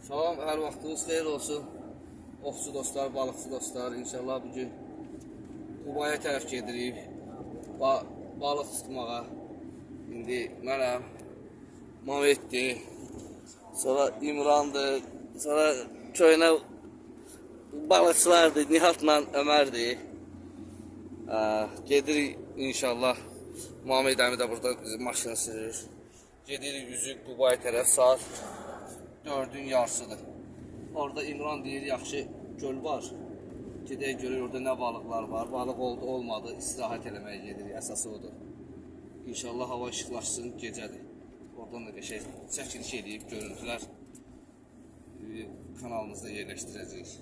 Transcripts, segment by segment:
Salam, hər vaxtınız xeyir olsun. Ovçu dostlar, balıqçı dostlar. İnşallah bugün Qubaya tərəf gedirik. Balıq tutmağa. İndi mənəm, Mametdir. Sonra İmrandır. Sonra köynə balıqçılardır. Nihatla Ömərdir. Gedirik inşallah. Mamet əmi də burada maşını sürür. Gedirik üzük Qubaya tərəf saat 4'ün yarısıdır. Orada İmran deyir, yaxşı göl var. Gedək görür orada nə balıqlar var. Balıq oldu, olmadı. İstirahət eləməyə gedirik. Əsası odur. İnşallah hava işıqlaşsın, gecədir. Oradan da qəşəng çəkiliş edib görüntülər kanalımızda yerləşdirəcəyik.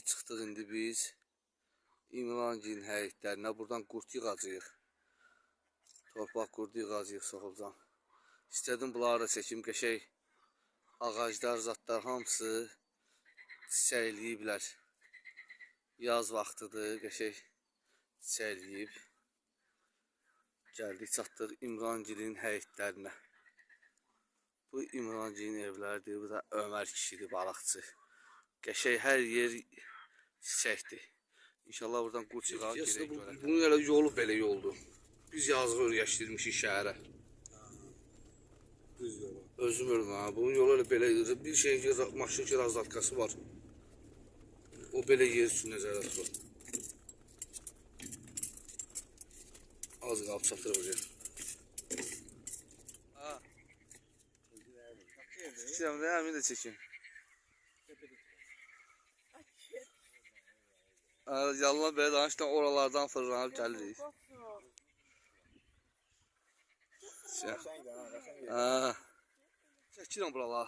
Çıxdıq indi biz İmrangilin həyətlərinə. Buradan qurt yığacağıq. Torpaq qurdu yığacağıq soxulcan. İstədim bunları da çəkim. Qəşəng ağaclar, zatlar hamısı çiçəkləyiblər. Yaz vaxtıdır. Qəşəng çiçəkləyib. Gəldik, çatdıq İmrangilin həyətlərinə. Bu İmrangilin evləridir. Bu da Ömər kişidir, balıqçı. Qəşəng hər yer çiçəkdir. İnşallah buradan qurt çıxar. Bunun elə yolu belə yoldur. Biz yazıq öyrəşdirmişik şəhərə. Özüm ölməm. Bunun yolu elə belə bir şey maşın ki razlatkası var. O belə yer üçün nəzərdə tutulur. Az qalıb çatır oraya. Çəkirəm də, həmin də çəkim. Yalan belə danışdan oralardan fırlanıb gəlirik. Çəkirəm buralar.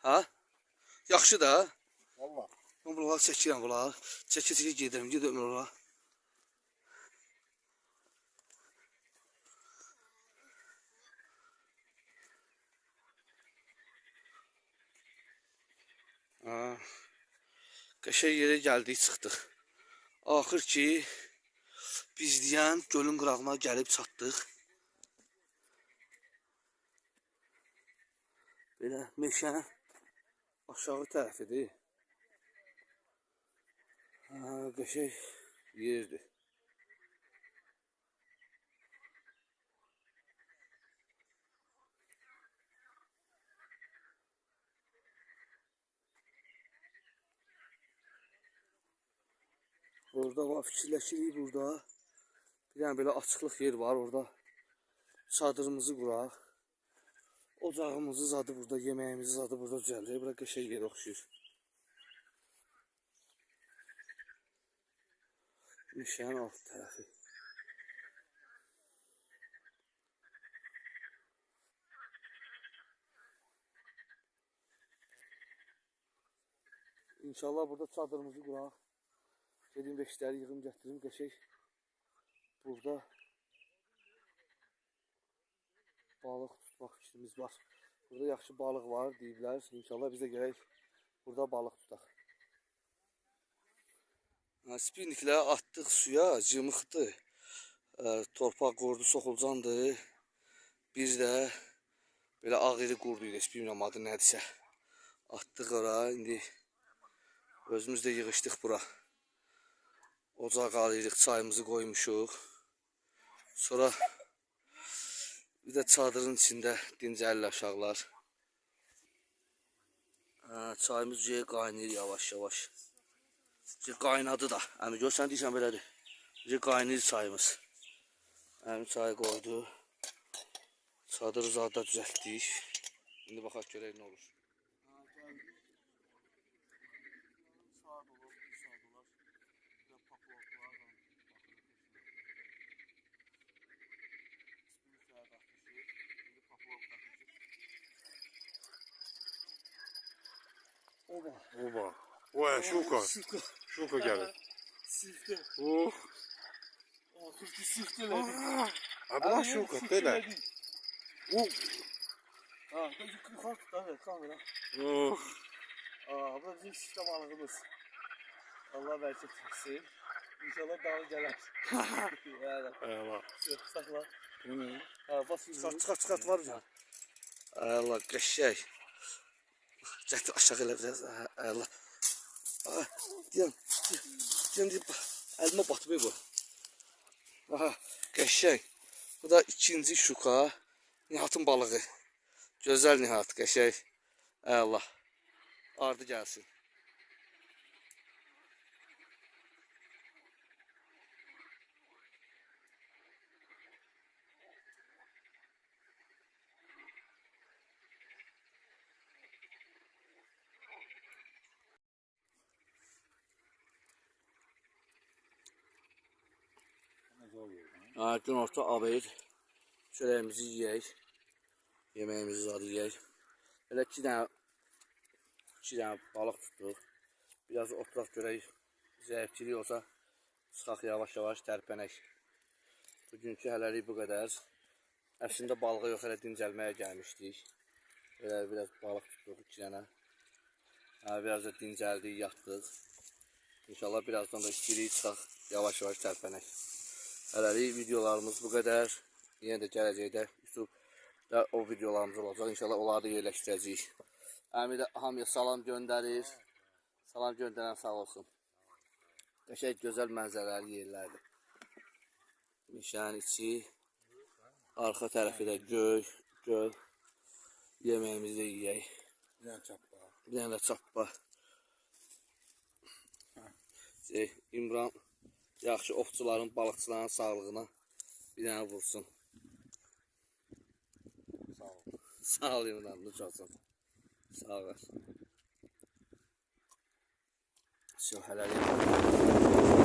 Ha? Yaxşı da. Valla. Mən buraları çəkirəm buralar. Çəkə-çəkə gedirəm oralara. Qəşəng yerə gəldik, çıxdıq. Axır ki, biz deyən gölün qırağına gəlib çatdıq. Belə meşə aşağı tərəfidir. Qəşəng yerdir. Orada var, fikirləşirik burada. Bir dənə belə açıqlıq yer var orada. Çadırımızı quraq. Ocağımızı zadı burada, yeməyimizi zadı burada düzəldir. Bura qəşəng yer oxşuyur. Meşənin alt tərəfi. İnşallah burada çadırımızı quraq. Gedim beşləri yığım gətirim, qəşəng. Burada balıq tutmaq fikrimiz var. Burada yaxşı balıq var deyiblər. İnşallah biz də gələk burada balıq tutaq. Spinnikləri atdıq suya, cımıqdır. Torpaq qurdu soxulcandır. Bir də belə ağ iri qurdu idi, bilmirəm adı nədirsə. Atdıq ora, indi özümüz də yığışdıq bura. Ocaq alırıq, çayımızı qoymuşuq. Sonra bir də çadırın içində dincəlir aşağılar. Çayımız qaynayır yavaş-yavaş. Qaynadı da. Əmi görsən deyirsən belədir. Qaynayır çayımız. Əmi çayı qoydu. Çadırı zadda düzəltdik. İndi baxaq görək nə olur. Oba. Oya şuka. Şuka gelir. Sifte. Oh. Türkü sifteledi. Abi lan şuka böyle. Oh. Yukarı tut abi kamera. Oh. Bu da bizim sifte balığımız. Allah bereket versin. İnşallah daha gelir. Eyvallah. Sakla. Bas Çıxart var ya. Allah qəşəng. Gətir aşağı elə biraz. Allah. Deyəm, əlimə batmıyor bu. Aha, qəşəng. Bu da ikinci şuka. Nihatın balığı. Gözəl Nihat, qəşəng. Allah. Ardı gəlsin. Günorta abeyir. Çörəyimizi yeyək. Yeməyimizi zadı yeyək. Elə 2 dənə balıq tutduq. Biraz oturaq görək. Zəifçilik olsa çıxaq yavaş-yavaş tərpənək. Bugünkü hələlik bu qədər. Əslində balığa yox, elə dincəlməyə gəlmişdik. Biraz balıq tutduq 2 dənə. Biraz da dincəldik, yatdıq. İnşallah birazdan da istəyirik çıxaq yavaş-yavaş tərpənək. Hələlik videolarımız bu qədər. Yenə də gələcəkdə YouTube'da o videolarımız olacaq. İnşallah onları da yerləşdirəcəyik. Əmi də hamıya salam göndərir. Salam göndərən sağ olsun. Qəşəng gözəl mənzərəli yerlərdir. Meşənin içi. Arxa tərəfi də göl. Yeməyimizi də yeyək. Bir dənə də çappa. İmran yaxşı ovçuların, balıqçıların sağlığına bir dənə vursun. Sağ ol. Sağ ol İmran, ucalsın. Sağ ol. Hələlik.